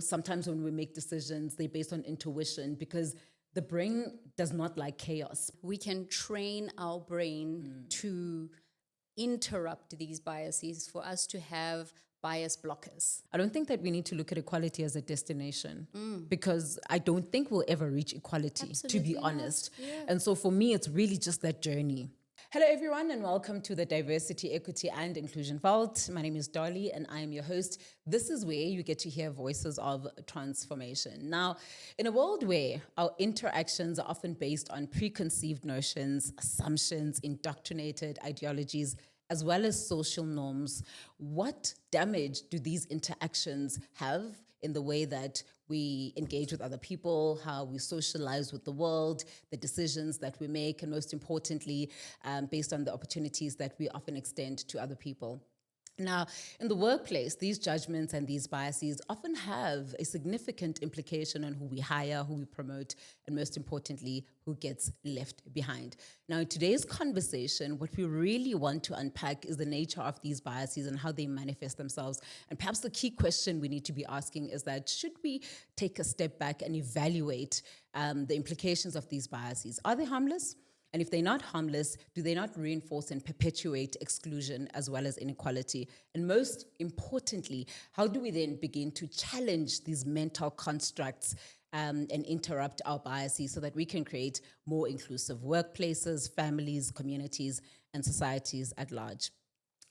Sometimes when we make decisions, they're based on intuition because the brain does not like chaos. We can train our brain to interrupt these biases for us to have bias blockers. I don't think that we need to look at equality as a destination because I don't think we'll ever reach equality, to be honest. Yeah. And so for me, it's really just that journey. Hello, everyone, and welcome to the Diversity, Equity, and Inclusion Vault. My name is Dolly, and I am your host. This is where you get to hear voices of transformation. Now, in a world where our interactions are often based on preconceived notions, assumptions, indoctrinated ideologies, as well as social norms, what damage do these interactions have in the way that we engage with other people, how we socialize with the world, the decisions that we make, and most importantly, based on the opportunities that we often extend to other people? Now, in the workplace, these judgments and these biases often have a significant implication on who we hire, who we promote, and most importantly, who gets left behind. Now, in today's conversation, what we really want to unpack is the nature of these biases and how they manifest themselves. And perhaps the key question we need to be asking is that should we take a step back and evaluate the implications of these biases? Are they harmless? And if they're not harmless, do they not reinforce and perpetuate exclusion as well as inequality? And most importantly, how do we then begin to challenge these mental constructs and interrupt our biases so that we can create more inclusive workplaces, families, communities, and societies at large?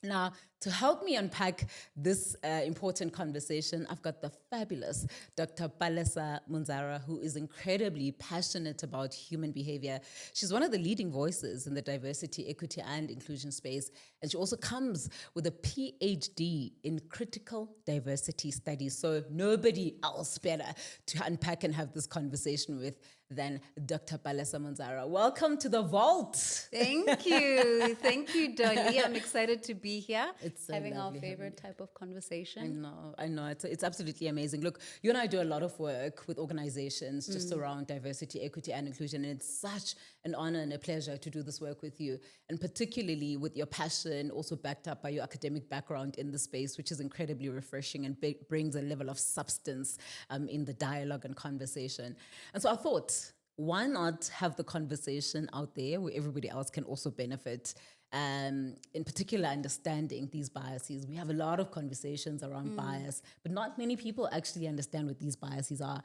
Now, to help me unpack this important conversation, I've got the fabulous Dr. Palesa Munzara, who is incredibly passionate about human behavior. She's one of the leading voices in the diversity, equity, and inclusion space. And she also comes with a PhD in critical diversity studies. So nobody else better to unpack and have this conversation with than Dr. Palesa Munzara. Welcome to the vault. Thank you. Thank you, Dolly. I'm excited to be here. It's so having our lovely favorite type of conversation. I know. It's absolutely amazing. Look, you and I do a lot of work with organizations just around diversity, equity, and inclusion. And it's such an honor and a pleasure to do this work with you. And particularly with your passion, also backed up by your academic background in the space, which is incredibly refreshing and brings a level of substance in the dialogue and conversation. And so I thought, why not have the conversation out there where everybody else can also benefit? In particular, understanding these biases. We have a lot of conversations around bias, but not many people actually understand what these biases are.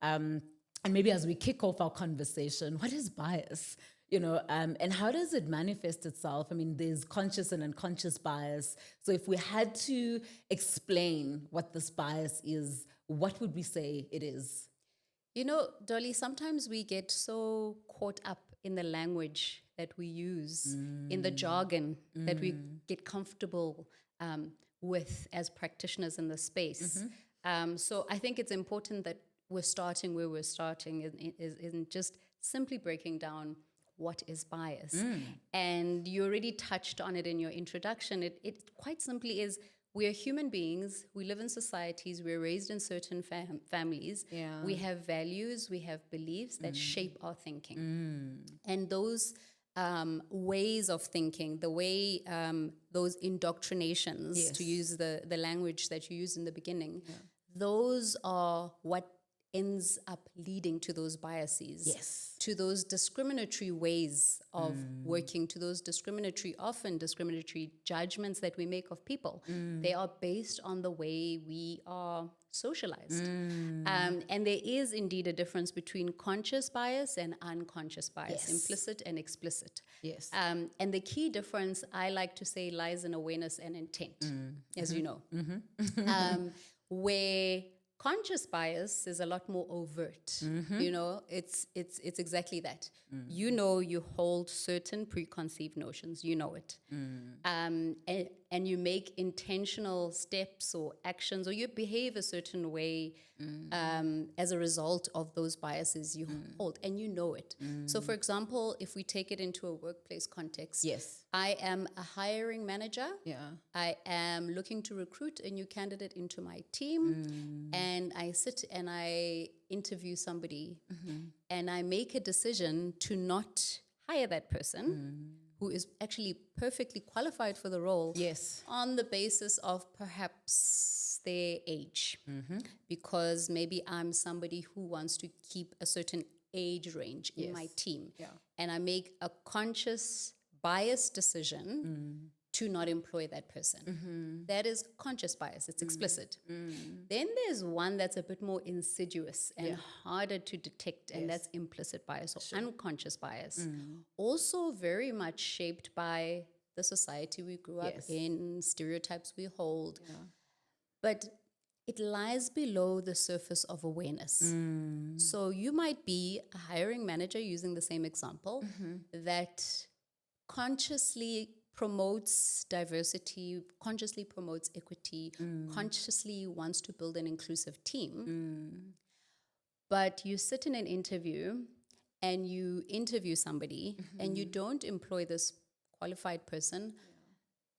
And maybe as we kick off our conversation, what is bias? And how does it manifest itself? I mean, there's conscious and unconscious bias. So if we had to explain what this bias is, what would we say it is? You know, Dolly, sometimes we get so caught up in the language that we use, in the jargon that we get comfortable with as practitioners in the space. So I think it's important that we're starting where we're starting in just simply breaking down what is bias. And you already touched on it in your introduction. It quite simply is, we are human beings. We live in societies. We're raised in certain families. Yeah. We have values. We have beliefs that shape our thinking. And those ways of thinking, the way those indoctrinations, to use the language that you used in the beginning, those are what ends up leading to those biases, to those discriminatory ways of working, to those often discriminatory judgments that we make of people. They are based on the way we are socialized. And there is indeed a difference between conscious bias and unconscious bias, implicit and explicit. And the key difference, I like to say, lies in awareness and intent, as you know, where conscious bias is a lot more overt. You know, it's exactly that. You know, you hold certain preconceived notions. You know it, and you make intentional steps or actions, or you behave a certain way as a result of those biases you hold, and you know it. So, for example, if we take it into a workplace context, I am a hiring manager. I am looking to recruit a new candidate into my team, and I sit and I interview somebody, and I make a decision to not hire that person who is actually perfectly qualified for the role on the basis of perhaps their age, because maybe I'm somebody who wants to keep a certain age range in my team, and I make a conscious biased decision to not employ that person. That is conscious bias. It's explicit. Then there's one that's a bit more insidious and harder to detect, and that's implicit bias or unconscious bias. Also very much shaped by the society we grew up in, stereotypes we hold. But it lies below the surface of awareness. So you might be a hiring manager, using the same example, that consciously promotes diversity, consciously promotes equity, consciously wants to build an inclusive team. But you sit in an interview and you interview somebody and you don't employ this qualified person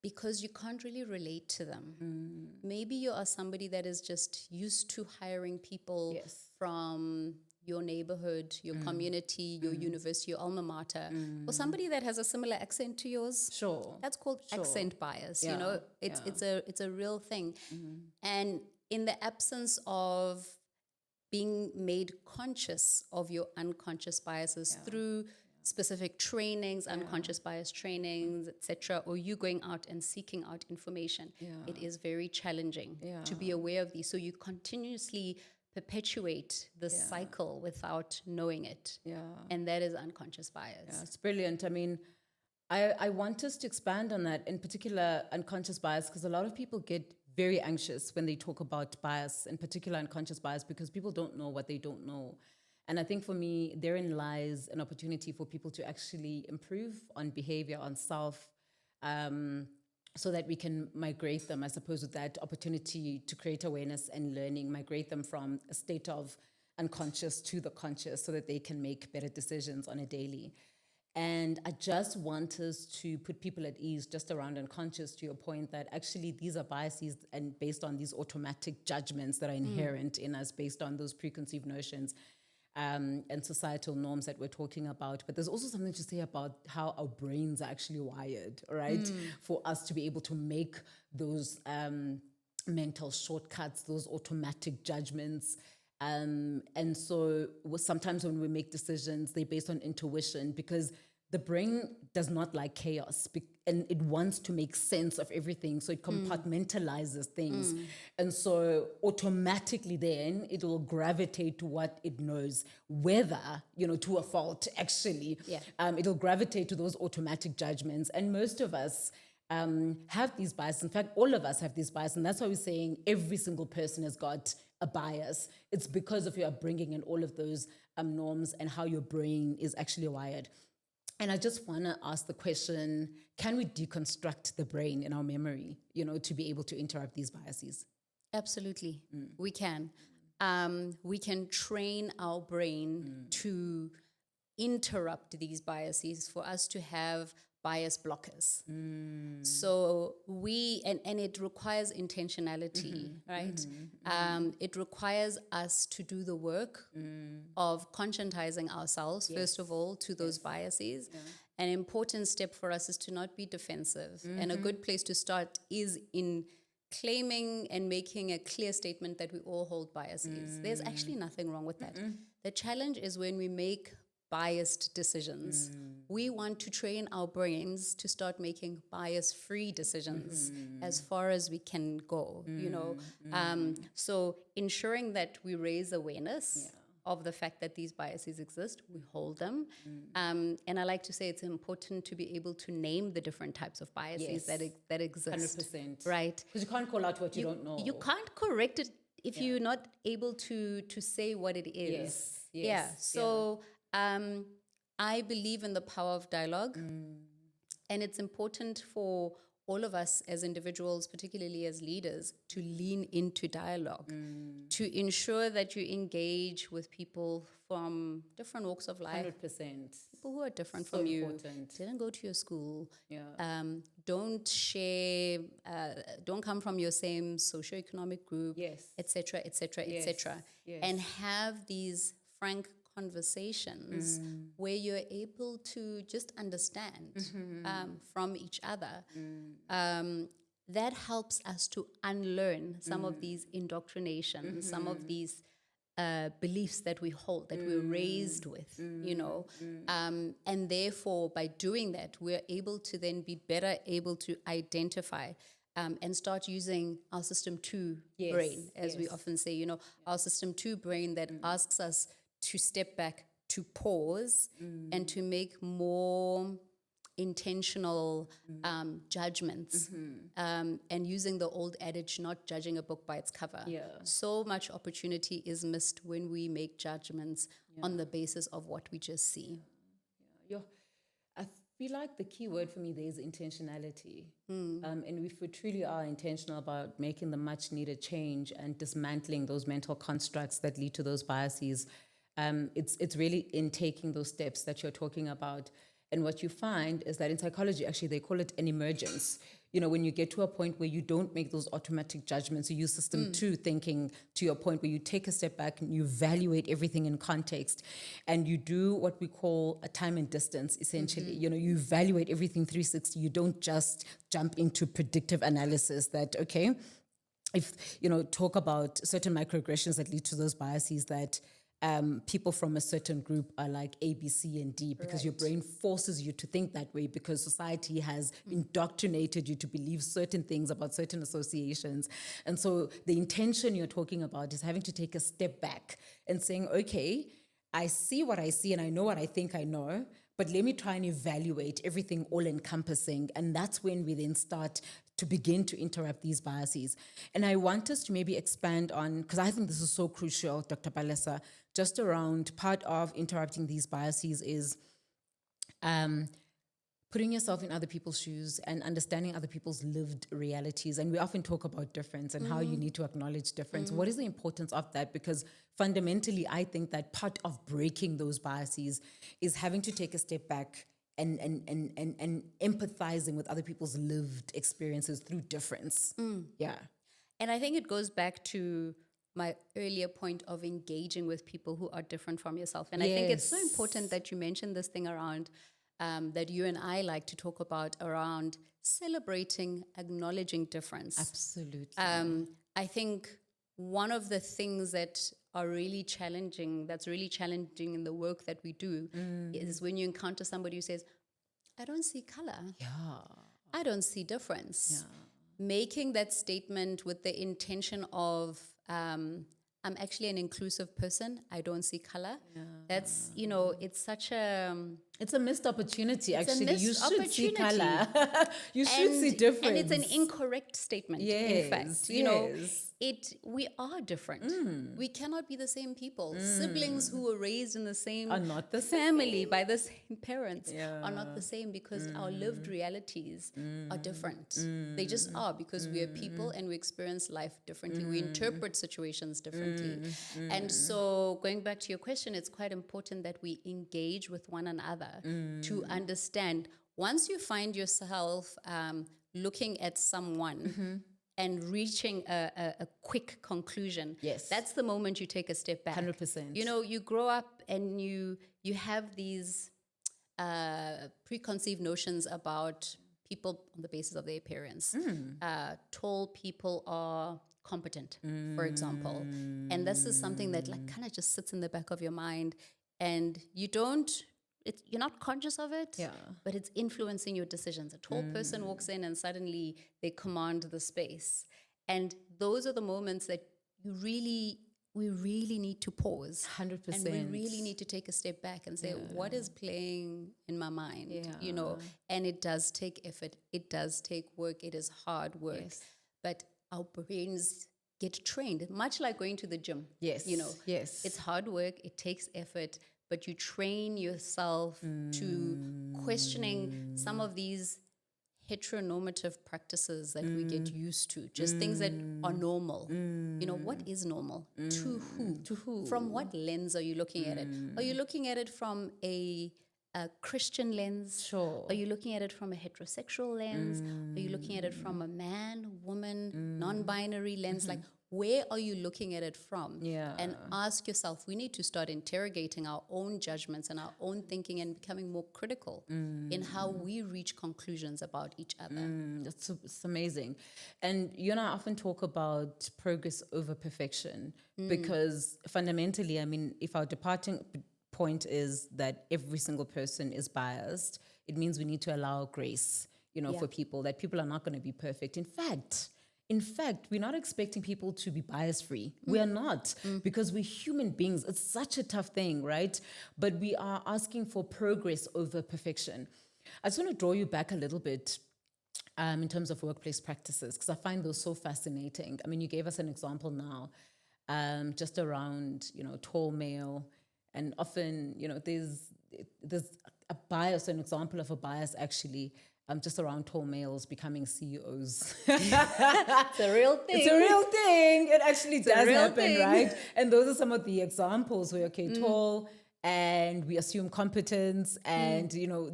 because you can't really relate to them. Maybe you are somebody that is just used to hiring people from your neighborhood, your community, your university, your alma mater, or somebody that has a similar accent to yours. That's called accent bias. You know, it's a real thing. And in the absence of being made conscious of your unconscious biases through specific trainings, unconscious bias trainings, etc., or you going out and seeking out information, it is very challenging to be aware of these. So you continuously perpetuate this cycle without knowing it. And that is unconscious bias. It's brilliant. I mean, I want us to expand on that, in particular unconscious bias, because a lot of people get very anxious when they talk about bias, in particular unconscious bias, because people don't know what they don't know. And I think for me, therein lies an opportunity for people to actually improve on behavior, on self, so that we can migrate them, I suppose, with that opportunity to create awareness and learning, migrate them from a state of unconscious to the conscious so that they can make better decisions on a daily. And I just want us to put people at ease just around unconscious, to your point that actually these are biases and based on these automatic judgments that are inherent in us based on those preconceived notions. And societal norms that we're talking about. But there's also something to say about how our brains are actually wired, right? For us to be able to make those mental shortcuts, those automatic judgments. And so sometimes when we make decisions, they're based on intuition, because the brain does not like chaos and it wants to make sense of everything. So it compartmentalizes things. And so automatically then it will gravitate to what it knows, whether, to a fault, actually. It'll gravitate to those automatic judgments. And most of us have these biases. In fact, all of us have these biases. And that's why we're saying every single person has got a bias. It's because of your upbringing and all of those norms and how your brain is actually wired. And I just want to ask the question, can we deconstruct the brain in our memory, to be able to interrupt these biases? Absolutely. We can. We can train our brain to interrupt these biases, for us to have bias blockers. So and it requires intentionality, right? It requires us to do the work of conscientizing ourselves, first of all, to those biases. An important step for us is to not be defensive. And a good place to start is in claiming and making a clear statement that we all hold biases. There's actually nothing wrong with that. The challenge is when we make biased decisions. We want to train our brains to start making bias-free decisions as far as we can go, So ensuring that we raise awareness of the fact that these biases exist, we hold them. And I like to say it's important to be able to name the different types of biases that exist. 100%. Right. Because you can't call out what you don't know. You can't correct it if you're not able to say what it is. So I believe in the power of dialogue, and it's important for all of us as individuals, particularly as leaders, to lean into dialogue, to ensure that you engage with people from different walks of life. 100%. People who are different So from you, important. didn't go to your school, don't share, don't come from your same socioeconomic group, etc., etc., etc., and have these frank conversations where you're able to just understand from each other. that helps us to unlearn some of these indoctrinations, some of these beliefs that we hold, that we're raised with, and therefore by doing that, we're able to then be better able to identify and start using our system 2 brain, as we often say, our system 2 brain that asks us to step back, to pause, and to make more intentional judgments, and using the old adage, not judging a book by its cover. So much opportunity is missed when we make judgments on the basis of what we just see. I feel like the key word for me there is intentionality. And if we truly are intentional about making the much needed change and dismantling those mental constructs that lead to those biases, it's really in taking those steps that you're talking about. And what you find is that in psychology, actually, they call it an emergence. When you get to a point where you don't make those automatic judgments, you use system 2 thinking, to your point, where you take a step back and you evaluate everything in context, and you do what we call a time and distance, essentially. You evaluate everything 360. You don't just jump into predictive analysis that, okay, if, talk about certain microaggressions that lead to those biases that people from a certain group are like A, B, C, and D, because your brain forces you to think that way because society has indoctrinated you to believe certain things about certain associations. And so the intention you're talking about is having to take a step back and saying, okay, I see what I see and I know what I think I know, but let me try and evaluate everything all encompassing. And that's when we then start to begin to interrupt these biases. And I want us to maybe expand on, because I think this is so crucial, Dr. Palesa, just around part of interrupting these biases is putting yourself in other people's shoes and understanding other people's lived realities. And we often talk about difference and how you need to acknowledge difference. What is the importance of that? Because fundamentally, I think that part of breaking those biases is having to take a step back and empathizing with other people's lived experiences through difference. Yeah. And I think it goes back to my earlier point of engaging with people who are different from yourself. And I think it's so important that you mentioned this thing around that you and I like to talk about around celebrating, acknowledging difference. Absolutely. I think one of the things that are really challenging, that's really challenging in the work that we do, is when you encounter somebody who says, I don't see color. I don't see difference. Making that statement with the intention of, I'm actually an inclusive person. I don't see color. That's, it's such a... It's a missed opportunity, actually. You should see color. You should see difference. And it's an incorrect statement, in fact. We are different. We cannot be the same people. Siblings who were raised in the same are not the family by the same parents are not the same because our lived realities are different. They just are because we are people and we experience life differently. We interpret situations differently. And so going back to your question, it's quite important that we engage with one another to understand. Once you find yourself looking at someone and reaching a quick conclusion, that's the moment you take a step back. 100%. You grow up and you have these preconceived notions about people on the basis of their appearance. Tall people are competent, for example. And this is something that kind of just sits in the back of your mind and you're not conscious of it, but it's influencing your decisions. A tall person walks in and suddenly they command the space. And those are the moments that we really need to pause. 100%. And we really need to take a step back and say, what is playing in my mind? And it does take effort. It does take work. It is hard work. But our brains get trained, much like going to the gym. It's hard work. It takes effort. But you train yourself to questioning some of these heteronormative practices that we get used to, just things that are normal. What is normal? To who? To who? From what lens are you looking at it? Are you looking at it from a Christian lens? Sure. Are you looking at it from a heterosexual lens? Are you looking at it from a man, woman, non-binary lens? Like, where are you looking at it from? Yeah. And ask yourself, we need to start interrogating our own judgments and our own thinking and becoming more critical in how we reach conclusions about each other. It's amazing. And you and I often talk about progress over perfection because fundamentally, I mean, if our departing point is that every single person is biased, it means we need to allow grace, for people, that people are not going to be perfect. In fact, we're not expecting people to be bias free. We are not, because we're human beings. It's such a tough thing, right? But we are asking for progress over perfection. I just want to draw you back a little bit in terms of workplace practices, because I find those so fascinating. I mean, you gave us an example now, just around, tall male, and often, there's a bias, an example of a bias actually, just around tall males becoming CEOs. It's a real thing. It's a real thing. It actually does happen, thing. right? And those are some of the examples where, tall, and we assume competence, and,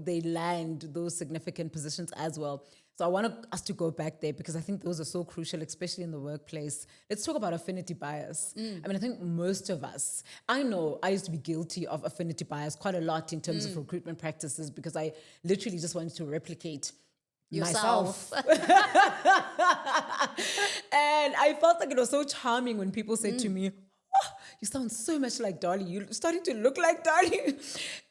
they land those significant positions as well. So I want us to go back there because I think those are so crucial, especially in the workplace. Let's talk about affinity bias. I mean, I think most of us, I know I used to be guilty of affinity bias quite a lot in terms of recruitment practices, because I literally just wanted to replicate myself. And I felt like it was so charming when people said to me, "Oh, you sound so much like Dolly. You're starting to look like Dolly."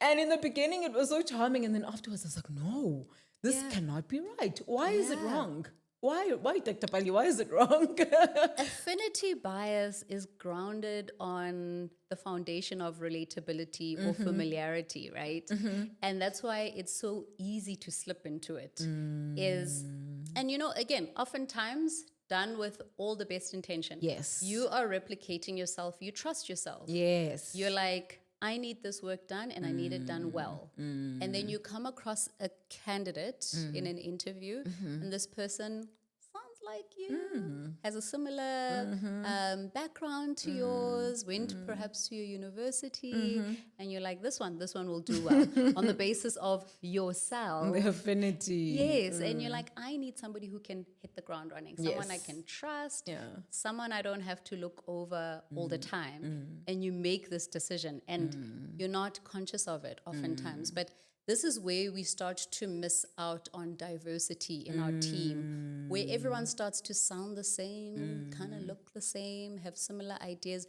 And in the beginning, it was so charming. And then afterwards, I was like, no, this cannot be right. Why is it wrong? Why, Dr. Pali, why is it wrong? Affinity bias is grounded on the foundation of relatability or familiarity, right? And that's why it's so easy to slip into it. And again, oftentimes done with all the best intention. Yes. You are replicating yourself. You trust yourself. Yes. You're like, I need this work done and I need it done well. And then you come across a candidate in an interview and this person sounds like you, has a similar background to yours, went perhaps to your university, and you're like, this one will do well on the basis of yourself. The affinity. Yes, and you're like, I need somebody who can hit the ground running, someone I can trust, someone I don't have to look over all the time. And you make this decision and you're not conscious of it oftentimes. But this is where we start to miss out on diversity in our team, where everyone starts to sound the same, kind of look the same, have similar ideas.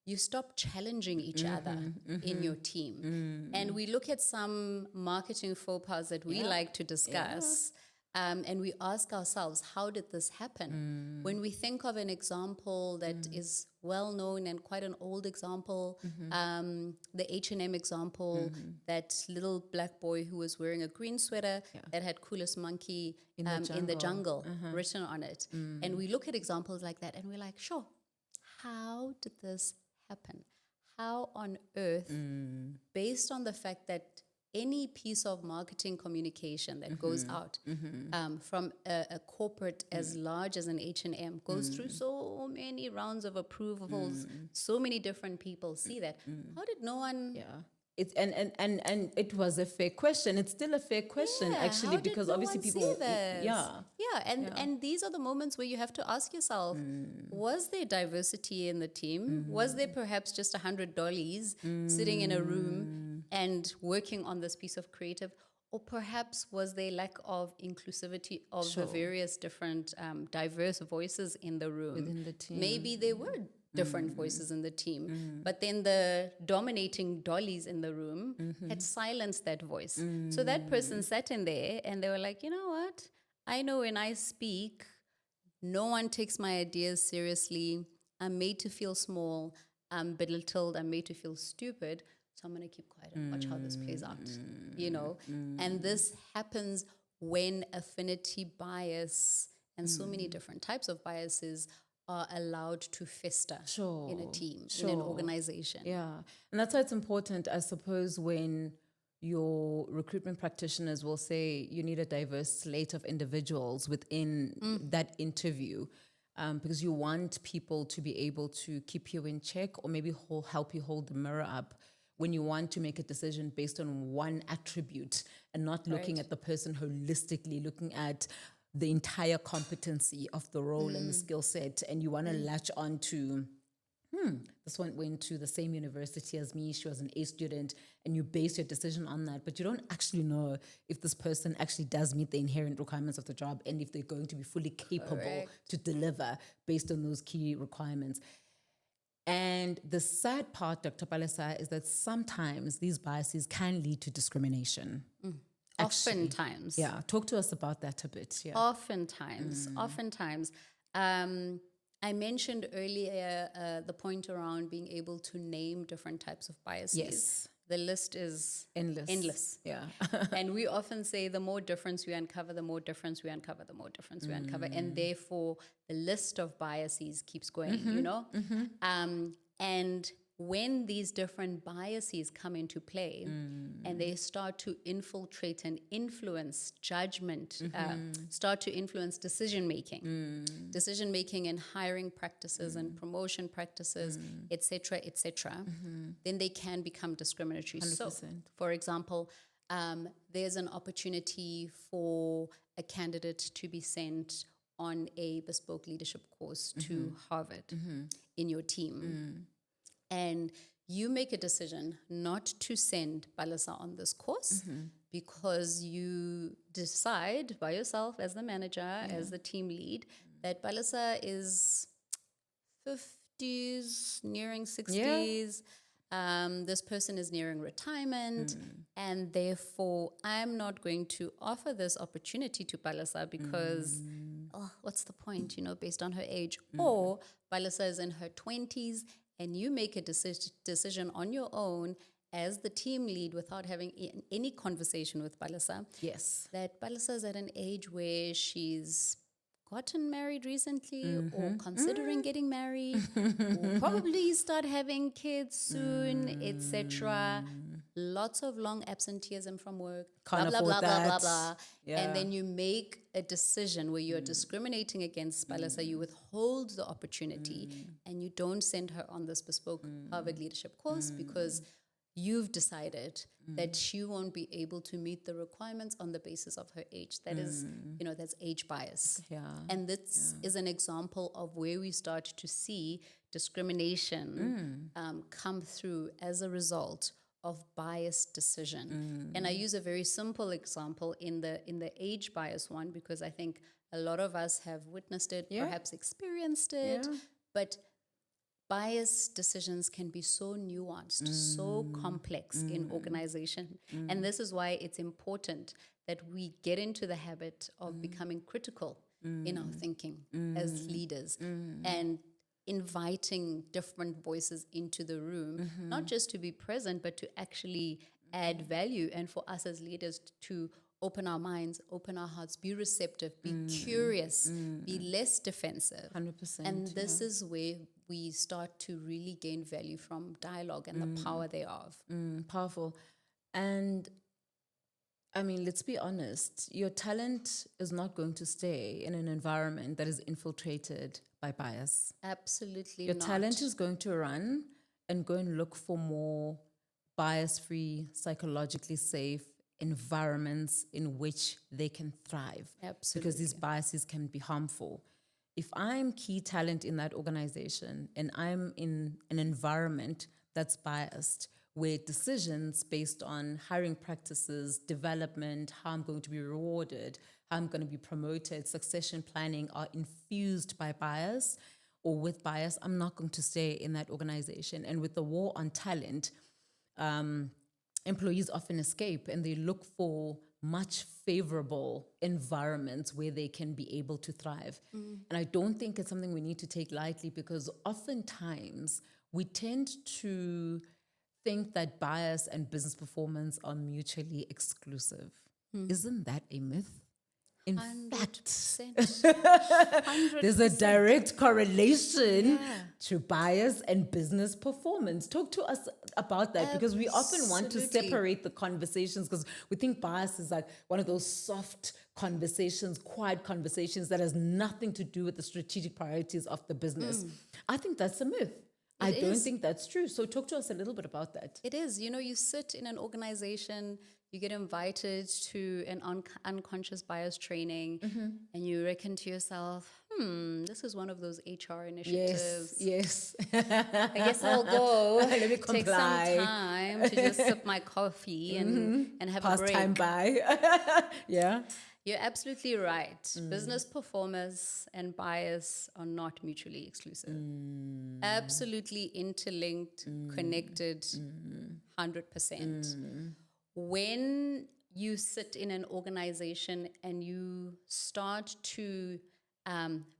You stop challenging each other in your team. And we look at some marketing faux pas that we like to discuss. And we ask ourselves, how did this happen? When we think of an example that is well known and quite an old example, the H&M example, that little black boy who was wearing a green sweater that had coolest monkey in the jungle written on it. And we look at examples like that and we're like, sure, how did this happen? How on earth, based on the fact that any piece of marketing communication that goes out from a corporate as large as an H&M goes through so many rounds of approvals, so many different people see that. How did no one... It's and it was a fair question. It's still a fair question, actually, because obviously people, and these are the moments where you have to ask yourself: was there diversity in the team? Was there perhaps just 100 dollies sitting in a room and working on this piece of creative? Or perhaps was there lack of inclusivity of the various different diverse voices in the room? Within the team. Maybe there were different voices in the team, but then the dominating dollies in the room had silenced that voice. So that person sat in there and they were like, you know what? I know when I speak, no one takes my ideas seriously. I'm made to feel small. I'm belittled. I'm made to feel stupid. So I'm going to keep quiet and watch how this plays out, And this happens when affinity bias and so many different types of biases are allowed to fester in a team, in an organization. Yeah. And that's why it's important, I suppose, when your recruitment practitioners will say you need a diverse slate of individuals within that interview, because you want people to be able to keep you in check or maybe help you hold the mirror up when you want to make a decision based on one attribute and not looking at the person holistically, looking at the entire competency of the role and the skill set, and you want to latch on to, this one went to the same university as me, she was an A student, and you base your decision on that, but you don't actually know if this person actually does meet the inherent requirements of the job and if they're going to be fully capable to deliver based on those key requirements. And the sad part, Dr. Palesa, is that sometimes these biases can lead to discrimination. Actually. Oftentimes. Yeah, talk to us about that a bit. Yeah. Oftentimes. I mentioned earlier the point around being able to name different types of biases. Yes. The list is endless. Yeah. And we often say the more difference we uncover, the more difference we uncover, the more difference we uncover. And therefore, the list of biases keeps going, you know? And when these different biases come into play and they start to infiltrate and influence judgment, start to influence decision-making in hiring practices and promotion practices, etc., then they can become discriminatory. 100%. So, for example, there's an opportunity for a candidate to be sent on a bespoke leadership course to Harvard in your team. And you make a decision not to send Palesa on this course because you decide by yourself as the manager, as the team lead, that Palesa is 50s, nearing 60s. This person is nearing retirement, and therefore I'm not going to offer this opportunity to Palesa because, what's the point, you know, based on her age? Or Palesa is in her 20s, and you make a decision on your own as the team lead without having any conversation with Palesa. Yes. That Palesa is at an age where she's gotten married recently or considering getting married, or probably start having kids soon, etc. Lots of long absenteeism from work, Can't blah, blah, afford blah, blah, that. blah, blah. Yeah. And then you make a decision where you're discriminating against Palesa, you withhold the opportunity, and you don't send her on this bespoke Harvard leadership course because you've decided that she won't be able to meet the requirements on the basis of her age. That is, you know, that's age bias. Yeah. And this is an example of where we start to see discrimination come through as a result of biased decision. And I use a very simple example in the age bias one because I think a lot of us have witnessed it, perhaps experienced it, but biased decisions can be so nuanced, so complex in organization. And this is why it's important that we get into the habit of becoming critical in our thinking as leaders and inviting different voices into the room, not just to be present, but to actually add value. And for us as leaders to open our minds, open our hearts, be receptive, be curious, be less defensive. 100%. And this is where we start to really gain value from dialogue and the power thereof. Powerful. And I mean, let's be honest, your talent is not going to stay in an environment that is infiltrated by bias. Absolutely Your not. talent is going to run and go and look for more bias-free, psychologically safe environments in which they can thrive. Absolutely. Because these biases can be harmful. If I'm key talent in that organization and I'm in an environment that's biased, where decisions based on hiring practices, development, how I'm going to be rewarded, how I'm going to be promoted, succession planning are infused by bias or with bias, I'm not going to stay in that organization. And with the war on talent, employees often escape and they look for much favorable environments where they can be able to thrive. And I don't think it's something we need to take lightly because oftentimes we tend to think that bias and business performance are mutually exclusive. Isn't that a myth? In 100%. fact, there's a direct correlation to bias and business performance. Talk to us about that because we often want to separate the conversations because we think bias is like one of those soft conversations, quiet conversations that has nothing to do with the strategic priorities of the business. I think that's a myth. I don't think that's true. So talk to us a little bit about that. It is. You know, you sit in an organization, you get invited to an unconscious bias training, and you reckon to yourself, this is one of those HR initiatives. Yes. I guess I'll go. Let me take comply. some time to just sip my coffee and have a break. Time by. Yeah. You're absolutely right. Business performance and bias are not mutually exclusive. Absolutely interlinked, connected, 100%. When you sit in an organization and you start to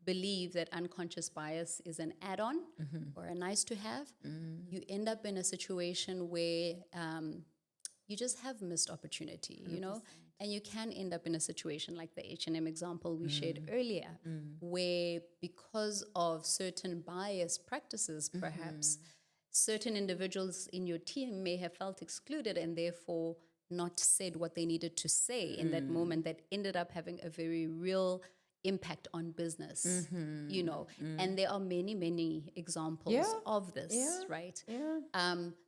believe that unconscious bias is an add-on or a nice to have, you end up in a situation where you just have missed opportunity, you know? And you can end up in a situation like the H&M example we shared earlier, where because of certain bias practices, perhaps, certain individuals in your team may have felt excluded and therefore not said what they needed to say in that moment, that ended up having a very real impact on business, you know. And there are many, many examples of this, right?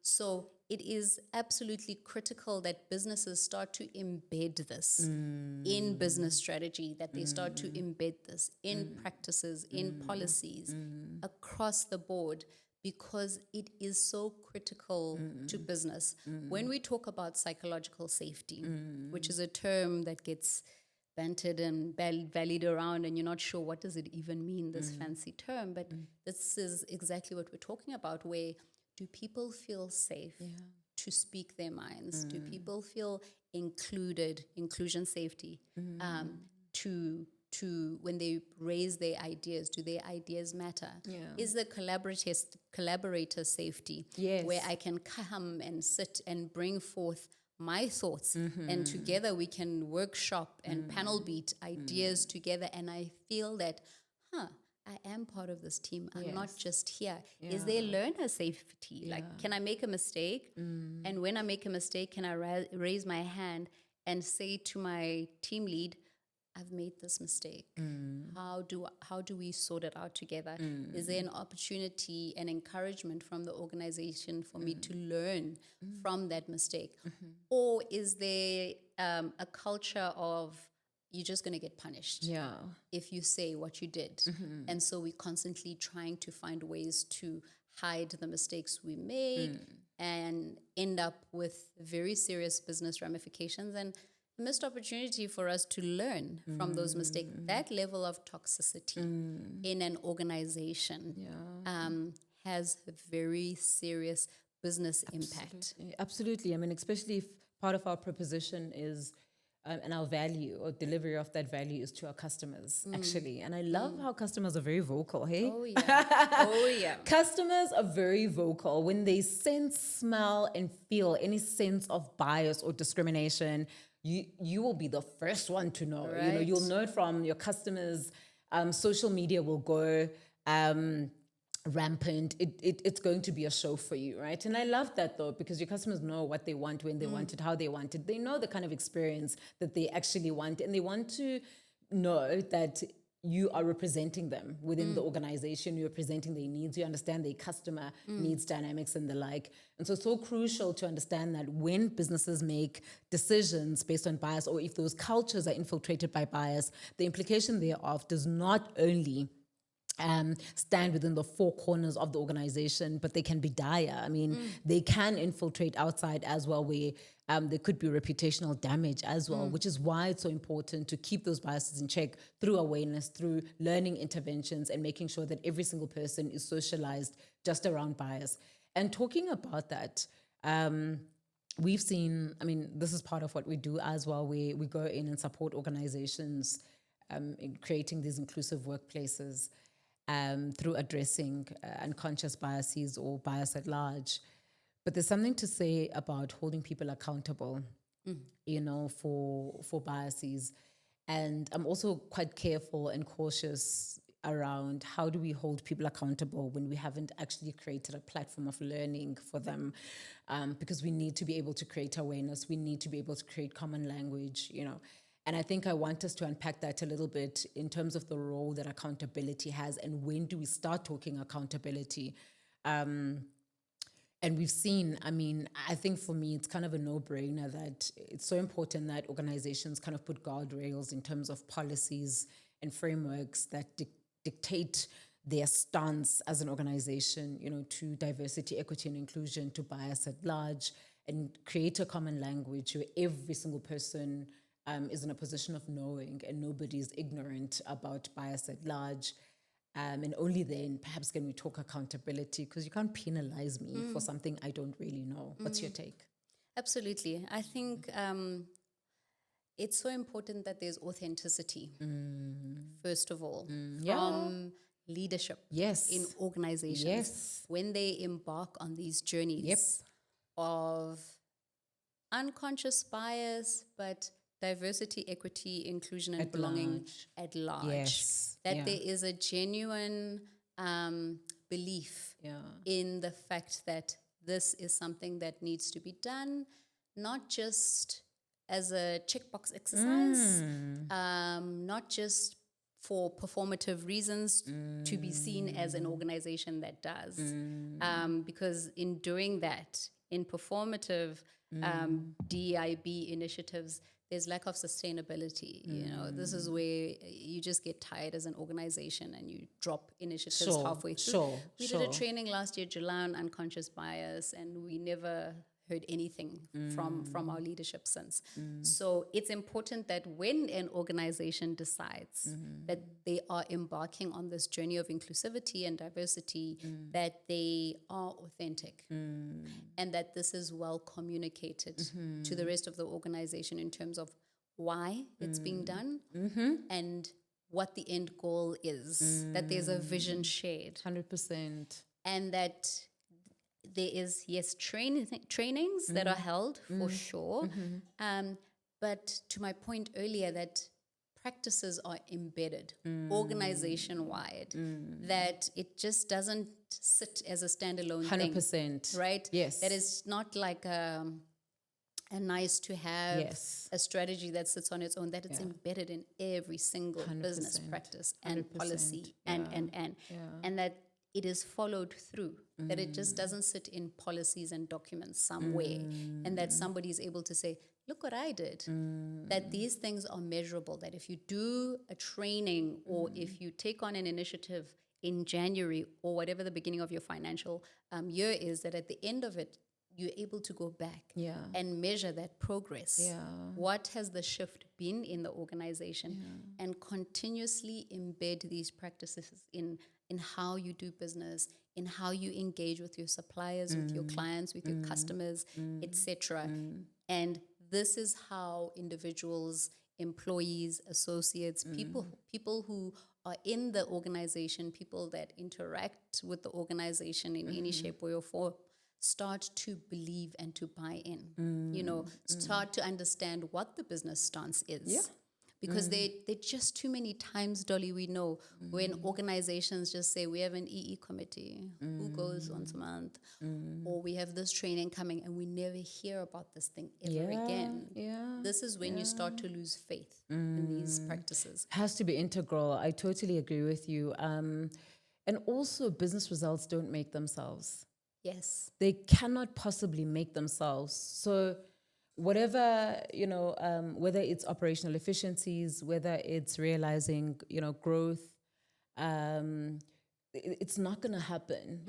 So it is absolutely critical that businesses start to embed this in business strategy, that they start to embed this in practices, in policies, across the board, because it is so critical to business. When we talk about psychological safety, which is a term that gets bantered and vallied around, and you're not sure what does it even mean, this fancy term, but this is exactly what we're talking about. Where do people feel safe to speak their minds? Do people feel included, inclusion safety, to when they raise their ideas, do their ideas matter? Is the collaborator safety, where I can come and sit and bring forth my thoughts, and together we can workshop and panel beat ideas together, and I feel that, I am part of this team. I'm not just here. Is there learner safety? Like, can I make a mistake? And when I make a mistake, can I raise my hand and say to my team lead, I've made this mistake. How do we sort it out together? Is there an opportunity and encouragement from the organization for me to learn from that mistake? Or is there a culture of you're just going to get punished if you say what you did? And so we're constantly trying to find ways to hide the mistakes we make and end up with very serious business ramifications and missed opportunity for us to learn from those mistakes. That level of toxicity in an organization has a very serious business impact. Absolutely. I mean, especially if part of our proposition is and our value or delivery of that value is to our customers, actually. And I love how customers are very vocal, hey? Oh, yeah. Customers are very vocal. When they sense, smell, and feel any sense of bias or discrimination, you will be the first one to know. Right. You know, you'll know it from your customers. Social media will go rampant. It's going to be a show for you, right? And I love that, though, because your customers know what they want, when they want it, how they want it. They know the kind of experience that they actually want, and they want to know that you are representing them within the organization. You're presenting their needs. You understand their customer needs dynamics and the like. And so it's so crucial to understand that when businesses make decisions based on bias, or if those cultures are infiltrated by bias, the implication thereof does not only stand within the four corners of the organization, but they can be dire. I mean, they can infiltrate outside as well, where there could be reputational damage as well, which is why it's so important to keep those biases in check through awareness, through learning interventions, and making sure that every single person is socialized just around bias. And talking about that, we've seen, I mean, this is part of what we do as well, where we go in and support organizations in creating these inclusive workplaces. Through addressing unconscious biases or bias at large. But there's something to say about holding people accountable, you know, for biases. And I'm also quite careful and cautious around how do we hold people accountable when we haven't actually created a platform of learning for them, because we need to be able to create awareness. We need to be able to create common language, you know. And I think I want us to unpack that a little bit in terms of the role that accountability has, and when do we start talking accountability. And we've seen, I mean, I think for me, it's kind of a no-brainer that it's so important that organizations kind of put guardrails in terms of policies and frameworks that dictate their stance as an organization, to diversity, equity, and inclusion, to bias at large, and create a common language where every single person is in a position of knowing and nobody is ignorant about bias at large. And only then perhaps can we talk accountability, because you can't penalize me for something I don't really know. What's your take? Absolutely. I think it's so important that there's authenticity, first of all, from leadership in organizations. Yes. When they embark on these journeys of unconscious bias, but diversity, equity, inclusion, and belonging at large. Yes. That there is a genuine belief in the fact that this is something that needs to be done, not just as a checkbox exercise, not just for performative reasons to be seen as an organization that does. Because in doing that, in performative DEIB initiatives, there's lack of sustainability. This is where you just get tired as an organization and you drop initiatives halfway through. We did a training last year, July, on unconscious bias, and we never heard anything from our leadership since. So it's important that when an organization decides that they are embarking on this journey of inclusivity and diversity, that they are authentic and that this is well communicated to the rest of the organization in terms of why it's being done and what the end goal is, that there's a vision shared. 100%. And that there is, trainings that are held for sure. But to my point earlier, that practices are embedded organization-wide, that it just doesn't sit as a standalone 100%. thing. Right? Yes. That is not like a nice to have, a strategy that sits on its own, that it's embedded in every single 100%. Business practice and policy and that it is followed through, that it just doesn't sit in policies and documents somewhere, and that somebody is able to say, look what I did, that these things are measurable, that if you do a training or if you take on an initiative in January or whatever the beginning of your financial year is, that at the end of it, you're able to go back and measure that progress. What has the shift been in the organization? And continuously embed these practices in how you do business, in how you engage with your suppliers, with your clients, with your customers, etc. And this is how individuals, employees, associates, people who are in the organization, people that interact with the organization in any shape, way, or form, start to believe and to buy in, start to understand what the business stance is. Because there just too many times, Dolly, we know when organizations just say, we have an EE committee who goes once a month, or we have this training coming, and we never hear about this thing ever again. This is when you start to lose faith in these practices. Has to be integral. I totally agree with you. And also, business results don't make themselves. Yes. They cannot possibly make themselves. So whatever, whether it's operational efficiencies, whether it's realizing, growth, it's not going to happen.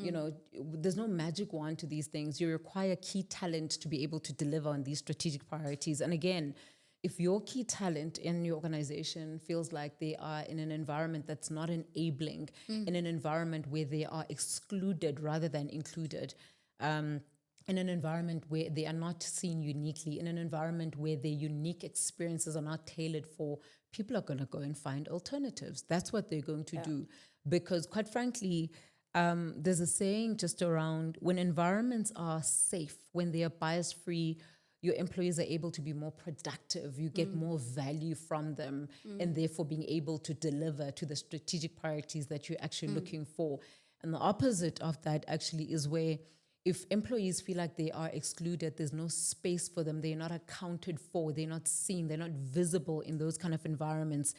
There's no magic wand to these things. You require key talent to be able to deliver on these strategic priorities. And again, if your key talent in your organization feels like they are in an environment that's not enabling, in an environment where they are excluded rather than included, in an environment where they are not seen uniquely, in an environment where their unique experiences are not tailored for, people are going to go and find alternatives. That's what they're going to do. Because quite frankly, there's a saying just around, when environments are safe, when they are bias-free, your employees are able to be more productive, you get more value from them, and therefore being able to deliver to the strategic priorities that you're actually looking for. And the opposite of that actually is where, if employees feel like they are excluded, there's no space for them, they're not accounted for, they're not seen, they're not visible in those kind of environments,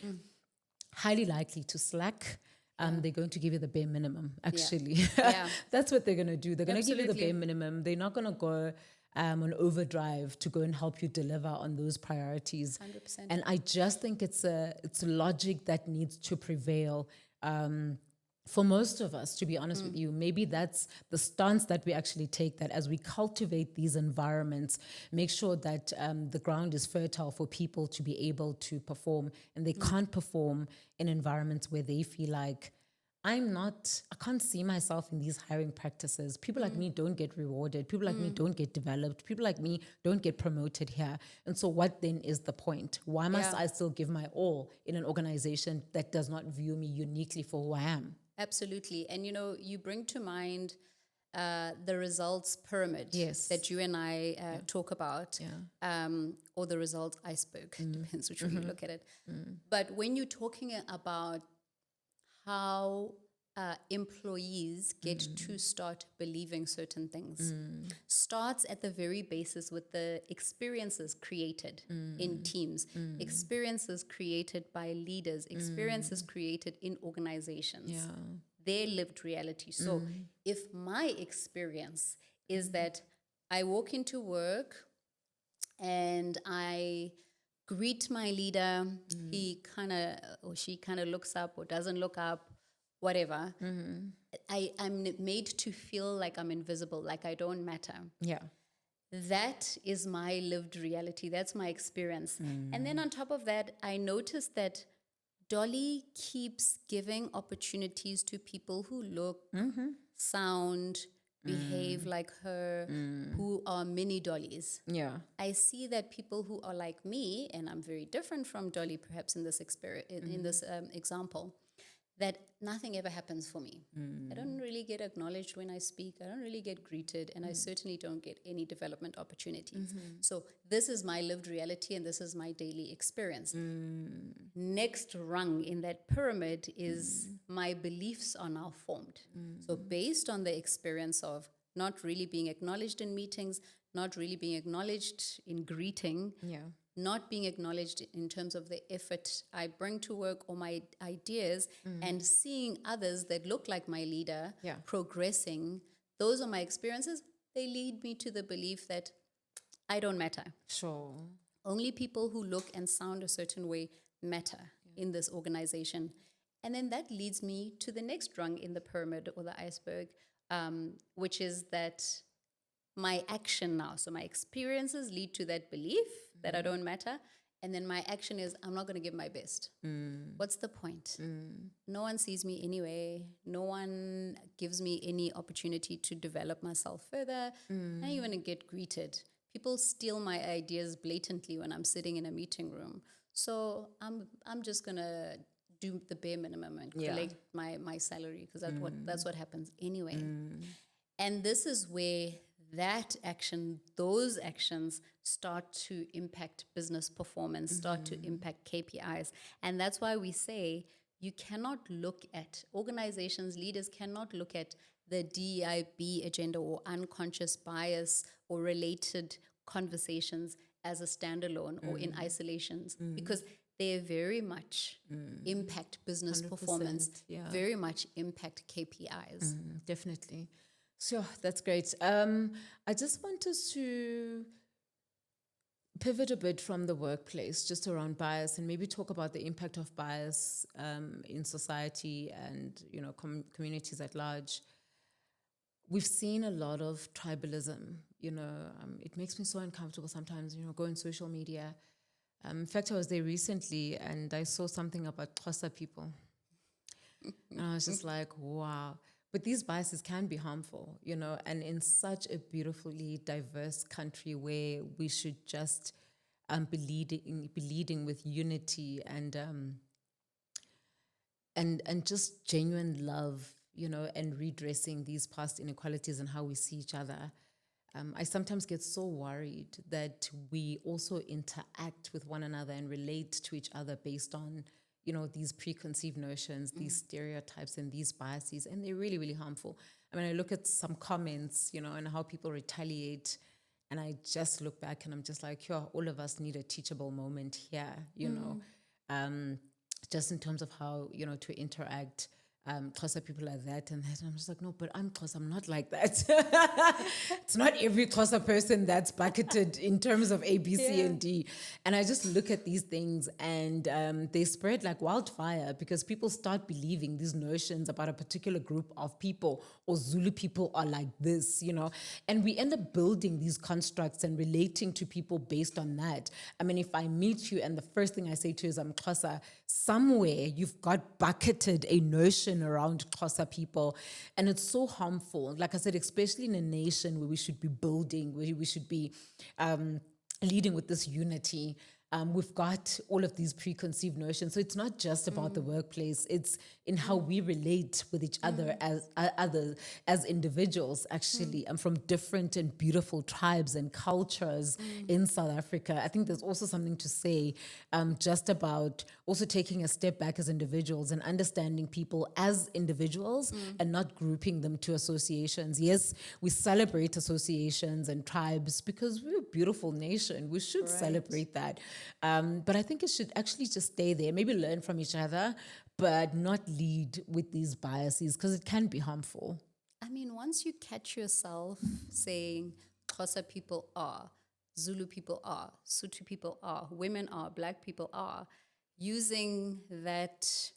highly likely to slack, they're going to give you the bare minimum, actually. Yeah. That's what they're going to do. They're going to give you the Absolutely. bare minimum. They're not going to go on overdrive to go and help you deliver on those priorities. 100%. And I just think it's logic that needs to prevail. For most of us, to be honest with you, maybe that's the stance that we actually take, that as we cultivate these environments, make sure that the ground is fertile for people to be able to perform, and they can't perform in environments where they feel like, I can't see myself in these hiring practices. People like me don't get rewarded. People like me don't get developed. People like me don't get promoted here. And so what then is the point? Why must I still give my all in an organization that does not view me uniquely for who I am? Absolutely. And, you bring to mind the results pyramid that you and I talk about, or the results iceberg, depends which way you look at it. But when you're talking about how employees get to start believing certain things, starts at the very basis with the experiences created in teams, experiences created by leaders, experiences created in organizations, their lived reality. So if my experience is that I walk into work and I greet my leader, he kind of or she kind of looks up or doesn't look up, whatever. I'm made to feel like I'm invisible, like I don't matter. Yeah. That is my lived reality. That's my experience. And then on top of that, I noticed that Dolly keeps giving opportunities to people who look, sound, behave like her, who are mini Dollies. Yeah. I see that people who are like me, and I'm very different from Dolly, perhaps in this in this example, that nothing ever happens for me. I don't really get acknowledged when I speak. I don't really get greeted, and I certainly don't get any development opportunities. So this is my lived reality, and this is my daily experience. Next rung in that pyramid is my beliefs are now formed. So based on the experience of not really being acknowledged in meetings, not really being acknowledged in greeting, not being acknowledged in terms of the effort I bring to work or my ideas, and seeing others that look like my leader progressing, those are my experiences. They lead me to the belief that I don't matter. Sure. Only people who look and sound a certain way matter in this organization. And then that leads me to the next rung in the pyramid or the iceberg, which is that my action now. So my experiences lead to that belief that I don't matter. And then my action is, I'm not going to give my best. What's the point? No one sees me anyway. No one gives me any opportunity to develop myself further. I don't even get greeted. People steal my ideas blatantly when I'm sitting in a meeting room. So I'm just going to do the bare minimum and collect my salary, because that's what happens anyway. And this is where those actions start to impact business performance, start to impact KPIs. And that's why we say you cannot look at organizations, leaders cannot look at the DEIB agenda or unconscious bias or related conversations as a standalone or in isolations, because they very much impact business performance, very much impact KPIs. Definitely. Sure, that's great. I just want us to pivot a bit from the workplace, just around bias, and maybe talk about the impact of bias in society and communities at large. We've seen a lot of tribalism. It makes me so uncomfortable sometimes. Go on social media. In fact, I was there recently, and I saw something about Xhosa people, and I was just like, wow. But these biases can be harmful, and in such a beautifully diverse country where we should just be leading with unity and just genuine love, and redressing these past inequalities and how we see each other. I sometimes get so worried that we also interact with one another and relate to each other based on these preconceived notions, these stereotypes and these biases, and they're really, really harmful. I mean, I look at some comments, and how people retaliate, and I just look back and I'm just like, all of us need a teachable moment here, just in terms of how, to interact Xhosa people are that and that. And I'm just like, no, but I'm Xhosa. I'm not like that. It's not every Xhosa person that's bucketed in terms of A, B, C, and D. And I just look at these things and they spread like wildfire because people start believing these notions about a particular group of people, or Zulu people are like this, and we end up building these constructs and relating to people based on that. I mean, if I meet you and the first thing I say to you is I'm Xhosa, somewhere you've got bucketed a notion around Xhosa people, and it's so harmful. Like I said, especially in a nation where we should be building, where we should be leading with this unity. We've got all of these preconceived notions. So it's not just about the workplace. It's in how we relate with each other as individuals, actually, from different and beautiful tribes and cultures in South Africa. I think there's also something to say just about also taking a step back as individuals and understanding people as individuals and not grouping them to associations. Yes, we celebrate associations and tribes because we're a beautiful nation. We should celebrate that. But I think it should actually just stay there, maybe learn from each other, but not lead with these biases because it can be harmful. I mean, once you catch yourself saying Xhosa people are, Zulu people are, Sotho people are, women are, black people are, using that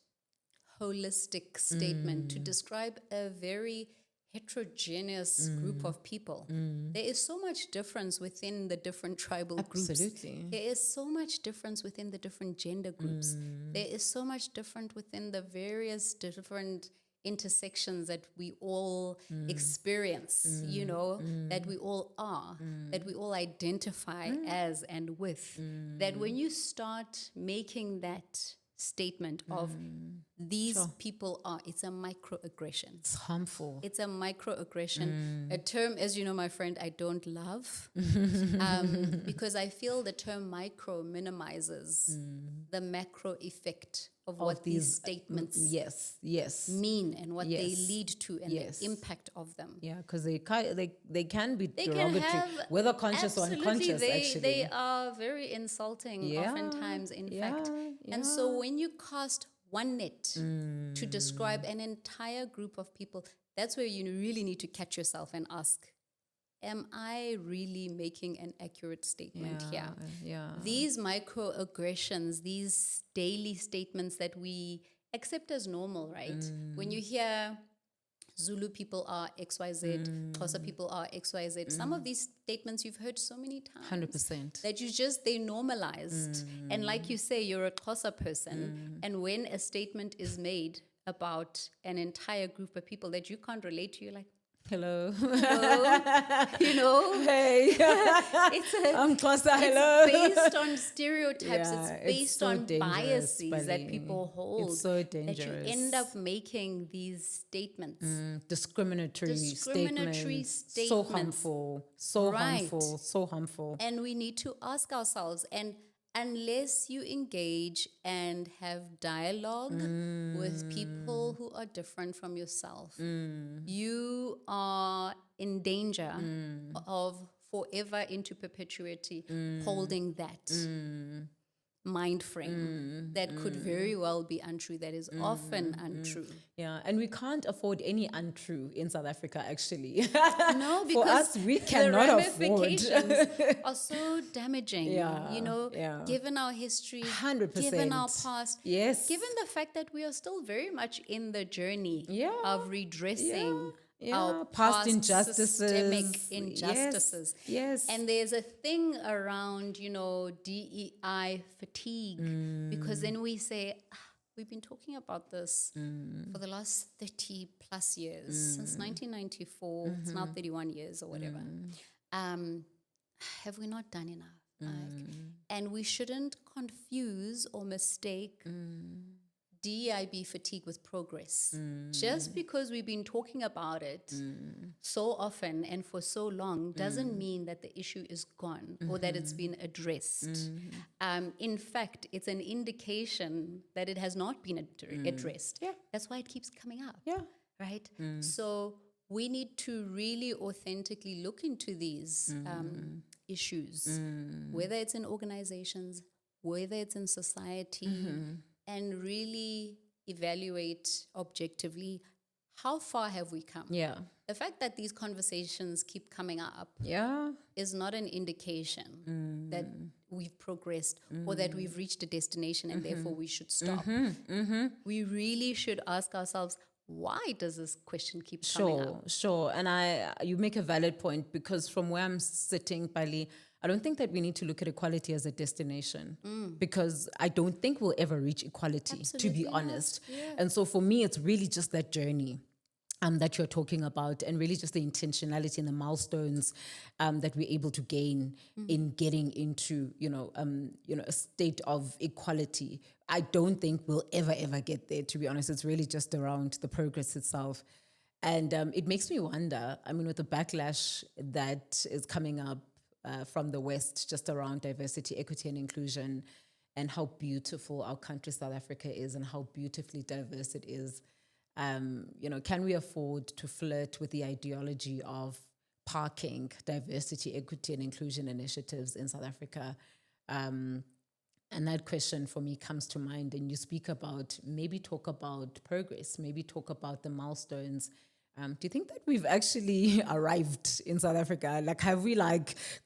holistic statement to describe a very heterogeneous group of people. There is so much difference within the different tribal groups. Absolutely. There is so much difference within the different gender groups. There is so much different within the various different intersections that we all experience, that we all are, that we all identify as and with. That when you start making that statement of these people are, it's a microaggression. It's harmful. It's a microaggression, a term, as you know, my friend, I don't love because I feel the term micro minimizes the macro effect of what these statements mean and what they lead to and the impact of them. Yeah, because they can be derogatory, whether conscious or unconscious, actually. They are very insulting oftentimes, in fact. And so when you cast one net to describe an entire group of people, that's where you really need to catch yourself and ask, am I really making an accurate statement here? Yeah. These microaggressions, these daily statements that we accept as normal, right? When you hear Zulu people are XYZ, Xhosa people are XYZ, some of these statements you've heard so many times. 100%. That they normalized. And like you say, you're a Xhosa person. And when a statement is made about an entire group of people that you can't relate to, you're like, hello. Hey. I'm Xhosa, hello. It's based on stereotypes. It's based so on biases that people hold. It's so dangerous. That you end up making these statements. Discriminatory statements. So harmful. So harmful. So harmful. And we need to ask ourselves, and unless you engage and have dialogue with people who are different from yourself, you are in danger of forever into perpetuity holding that mind frame that could very well be untrue, that is often untrue. Yeah, and we can't afford any untrue in South Africa, actually. No, because for us, we cannot ramifications are so damaging. Given our history, 100%. given our past, yes, given the fact that we are still very much in the journey of redressing our past injustices, systemic injustices. Yes. And there's a thing around, DEI fatigue, because then we say, we've been talking about this for the last 30 plus years, since 1994, it's now 31 years or whatever. Have we not done enough? And we shouldn't confuse or mistake DEIB fatigue with progress. Just because we've been talking about it so often and for so long doesn't mean that the issue is gone or that it's been addressed. In fact, it's an indication that it has not been addressed. Yeah. That's why it keeps coming up. Yeah. Right? So we need to really authentically look into these issues, whether it's in organizations, whether it's in society, and really evaluate objectively, how far have we come? Yeah. The fact that these conversations keep coming up Yeah. is not an indication that we've progressed or that we've reached a destination and therefore we should stop. We really should ask ourselves, why does this question keep coming up? Sure. And you make a valid point, because from where I'm sitting, Pali, I don't think that we need to look at equality as a destination, because I don't think we'll ever reach equality, to be honest. Yeah. And so for me, it's really just that journey that you're talking about, and really just the intentionality and the milestones that we're able to gain in getting into, a state of equality. I don't think we'll ever get there, to be honest. It's really just around the progress itself. And it makes me wonder, with the backlash that is coming up from the West just around diversity, equity, and inclusion, and how beautiful our country, South Africa, is, and how beautifully diverse it is. Can we afford to flirt with the ideology of parking diversity, equity, and inclusion initiatives in South Africa? And that question for me comes to mind, and you speak about, maybe talk about progress, maybe talk about the milestones. Do you think that we've actually arrived in South Africa? Like, have we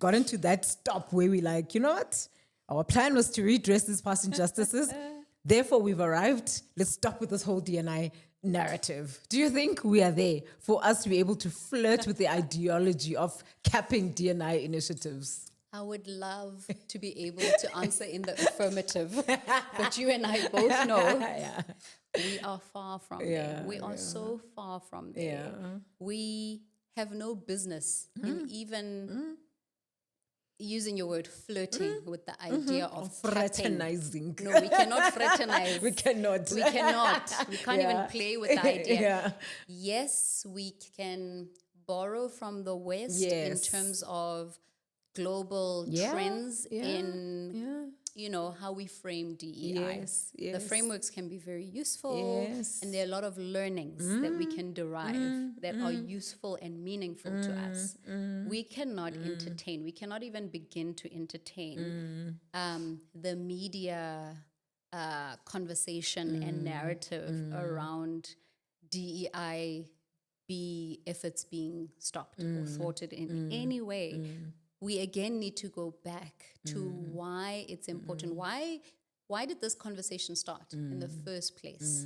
gotten to that stop where we you know what? Our plan was to redress these past injustices. Therefore, we've arrived. Let's stop with this whole D&I narrative. Do you think we are there for us to be able to flirt with the ideology of capping D&I initiatives? I would love to be able to answer in the affirmative, but you and I both know we are far from there. We are so far from there. We have no business in even using your word flirting with the idea of fraternizing. No, we cannot fraternize. We cannot. We cannot. We can't even play with the idea. Yes, we can borrow from the West in terms of global trends in how we frame DEI. The frameworks can be very useful, and there are a lot of learnings that we can derive that are useful and meaningful to us. We cannot entertain, we cannot even begin to entertain the media conversation and narrative around DEIB efforts being stopped or thwarted in any way. We again need to go back to why it's important. Why did this conversation start in the first place?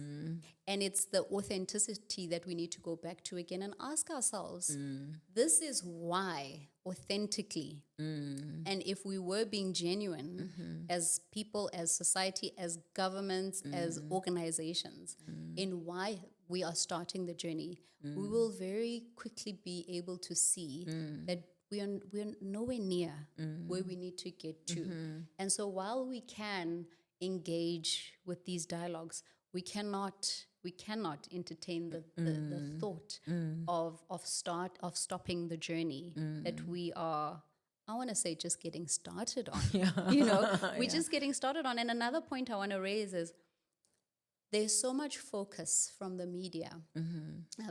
And it's the authenticity that we need to go back to again and ask ourselves, this is why, authentically. And if we were being genuine as people, as society, as governments, as organizations, in why we are starting the journey, we will very quickly be able to see that we're nowhere near where we need to get to. And so while we can engage with these dialogues, we cannot entertain the thought of stopping the journey that we are, I want to say, just getting started on. We're just getting started on. And another point I want to raise is there's so much focus from the media,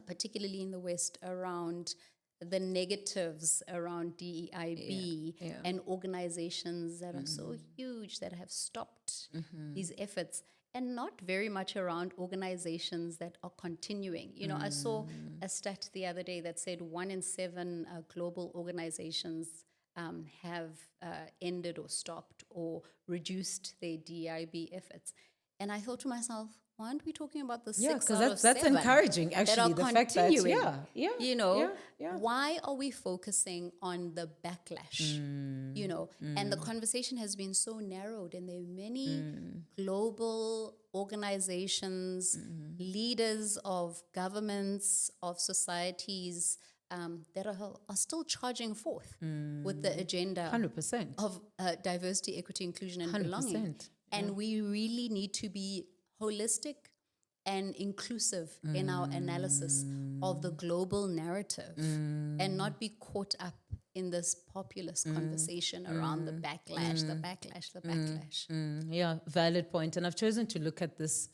particularly in the West, around the negatives around DEIB and organizations that are so huge that have stopped these efforts, and not very much around organizations that are continuing. I saw a stat the other day that said 1 in 7 global organizations have ended or stopped or reduced their DEIB efforts. And I thought to myself, why aren't we talking about the 6 out of 7 that's encouraging, actually, that are the continuing? fact that, Why are we focusing on the backlash? And the conversation has been so narrowed, and there are many global organizations, leaders of governments, of societies that are still charging forth with the agenda 100% of diversity, equity, inclusion, and belonging. And we really need to be holistic and inclusive in our analysis of the global narrative and not be caught up in this populist conversation around the backlash. Yeah, valid point. And I've chosen to look at this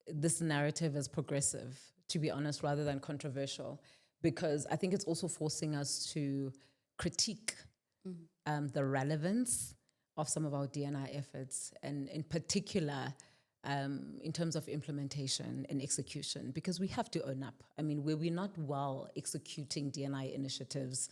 this narrative as progressive, to be honest, rather than controversial, because I think it's also forcing us to critique the relevance of some of our D&I efforts, and in particular, in terms of implementation and execution, because we have to own up. I mean, where we're not well executing D&I initiatives,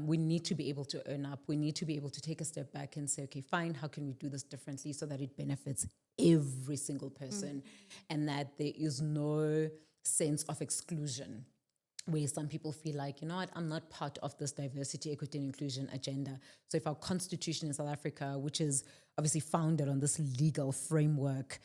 we need to be able to own up. We need to be able to take a step back and say, okay, fine, how can we do this differently so that it benefits every single person and that there is no sense of exclusion where some people feel like, you know what, I'm not part of this diversity, equity, and inclusion agenda. So if our constitution in South Africa, which is obviously founded on this legal framework,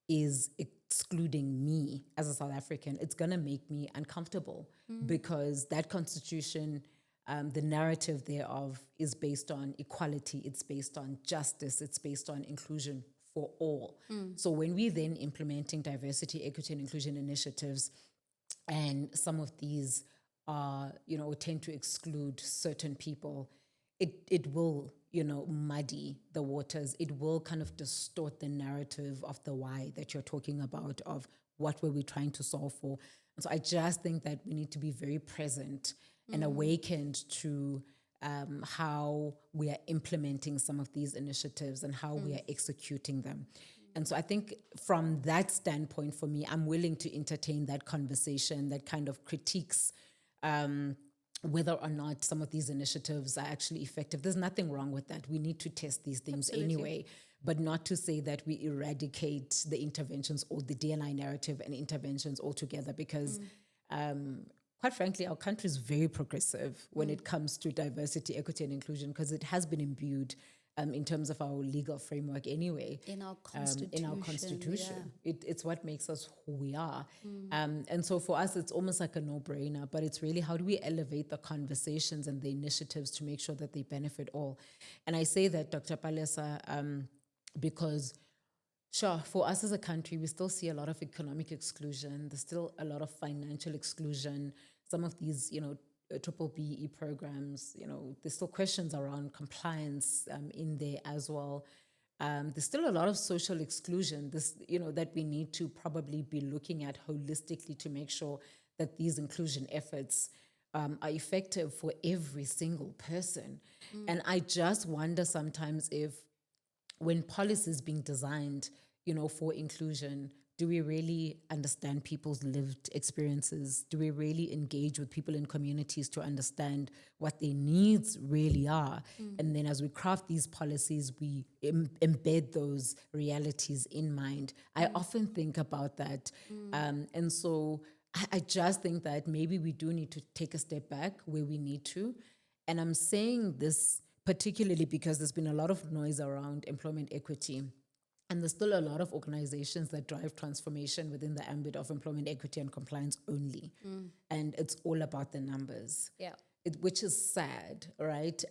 is excluding me as a South African, it's going to make me uncomfortable because that constitution, the narrative thereof is based on equality, it's based on justice, it's based on inclusion for all. So when we then implementing diversity, equity, and inclusion initiatives, and some of these are, tend to exclude certain people, it will, muddy the waters. It will kind of distort the narrative of the why that you're talking about, of what were we trying to solve for. And so I just think that we need to be very present and awakened to how we are implementing some of these initiatives and how we are executing them. And so I think from that standpoint, for me, I'm willing to entertain that conversation that kind of critiques whether or not some of these initiatives are actually effective. There's nothing wrong with that. We need to test these things anyway, but not to say that we eradicate the interventions or the D&I narrative and interventions altogether, because quite frankly, our country is very progressive when it comes to diversity, equity, and inclusion, because it has been imbued in terms of our legal framework anyway. In our constitution. Yeah. It's what makes us who we are. And so for us, it's almost like a no-brainer, but it's really how do we elevate the conversations and the initiatives to make sure that they benefit all. And I say that, Dr. Palesa, because sure, for us as a country, we still see a lot of economic exclusion. There's still a lot of financial exclusion. Some of these, triple BE programs, there's still questions around compliance in there as well. There's still a lot of social exclusion, that we need to probably be looking at holistically to make sure that these inclusion efforts are effective for every single person. And I just wonder sometimes if when policy is being designed, for inclusion, do we really understand people's lived experiences? Do we really engage with people in communities to understand what their needs really are? And then as we craft these policies, we embed those realities in mind. I often think about that. And so I just think that maybe we do need to take a step back where we need to. And I'm saying this particularly because there's been a lot of noise around employment equity. And there's still a lot of organizations that drive transformation within the ambit of employment equity and compliance only. And it's all about the numbers. Yeah. Which is sad, right?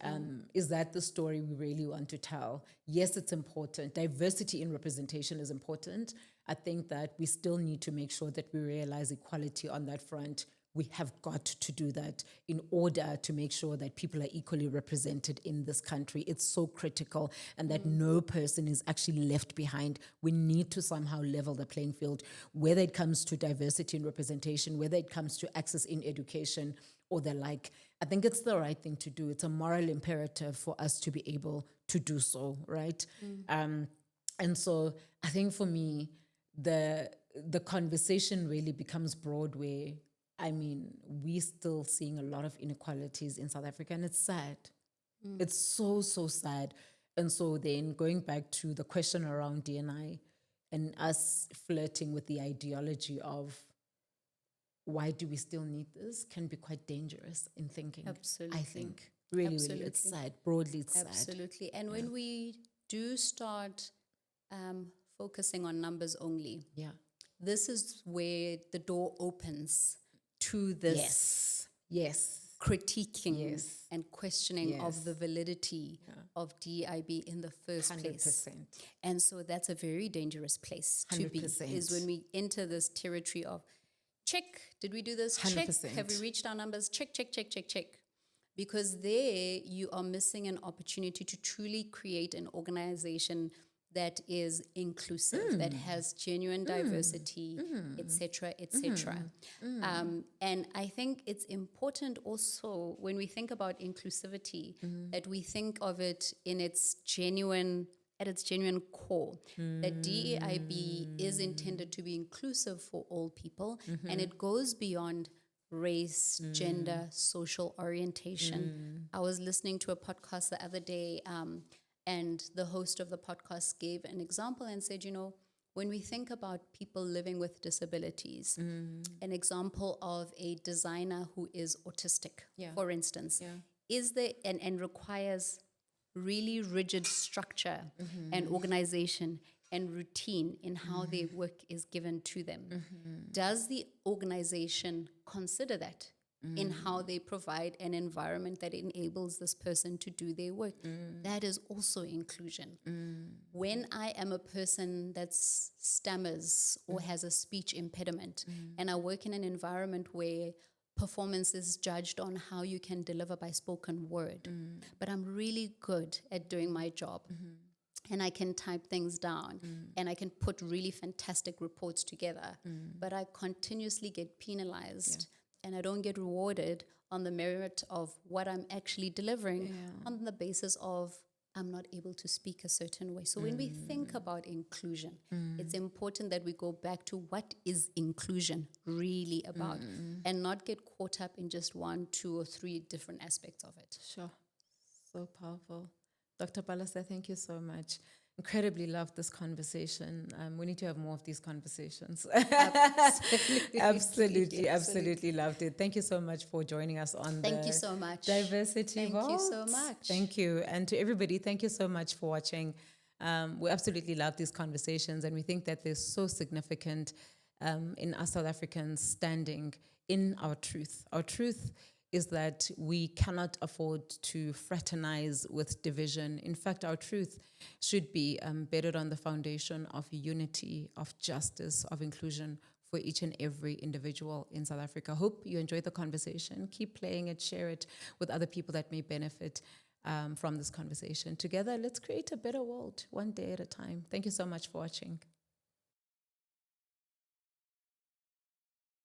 Is that the story we really want to tell? Yes, it's important. Diversity in representation is important. I think that we still need to make sure that we realize equality on that front. We have got to do that in order to make sure that people are equally represented in this country. It's so critical, and that no person is actually left behind. We need to somehow level the playing field, whether it comes to diversity and representation, whether it comes to access in education or the like. I think it's the right thing to do. It's a moral imperative for us to be able to do so, right? And so I think for me, the conversation really becomes broad where, we're still seeing a lot of inequalities in South Africa, and it's sad. It's so, so sad. And so then going back to the question around D&I and us flirting with the ideology of why do we still need this can be quite dangerous in thinking. Absolutely. I think. Really, it's sad. Broadly, it's sad. Absolutely. And when we do start focusing on numbers only, this is where the door opens to this critiquing and questioning of the validity of DEIB in the first 100%. place. And so that's a very dangerous place to 100%. be, is when we enter this territory of check, did we do this? 100%. Check, have we reached our numbers? Check. Because there you are missing an opportunity to truly create an organization that is inclusive, that has genuine diversity, etc., etc. And I think it's important also when we think about inclusivity that we think of it in its genuine at its genuine core, that DEIB is intended to be inclusive for all people, and it goes beyond race, gender, social orientation. I was listening to a podcast the other day, and the host of the podcast gave an example and said, when we think about people living with disabilities, an example of a designer who is autistic, for instance, is there and requires really rigid structure and organization and routine in how their work is given to them. Does the organization consider that in how they provide an environment that enables this person to do their work? That is also inclusion. When I am a person that stammers or has a speech impediment, and I work in an environment where performance is judged on how you can deliver by spoken word, but I'm really good at doing my job, and I can type things down, and I can put really fantastic reports together, but I continuously get penalized, and I don't get rewarded on the merit of what I'm actually delivering on the basis of I'm not able to speak a certain way. So when we think about inclusion, it's important that we go back to what is inclusion really about, and not get caught up in just 1, 2, or 3 different aspects of it. Sure. So powerful. Dr. Palasa, thank you so much. Incredibly loved this conversation. We need to have more of these conversations. Absolutely loved it. Thank you so much for joining us on Thank you so much. Diversity Vault. Thank you so much. Thank you. And to everybody, thank you so much for watching. We absolutely love these conversations, and we think that they're so significant in us South Africans standing in our truth. Our truth is that we cannot afford to fraternize with division. In fact, our truth should be embedded on the foundation of unity, of justice, of inclusion for each and every individual in South Africa. Hope you enjoyed the conversation. Keep playing it, share it with other people that may benefit from this conversation. Together, let's create a better world, one day at a time. Thank you so much for watching.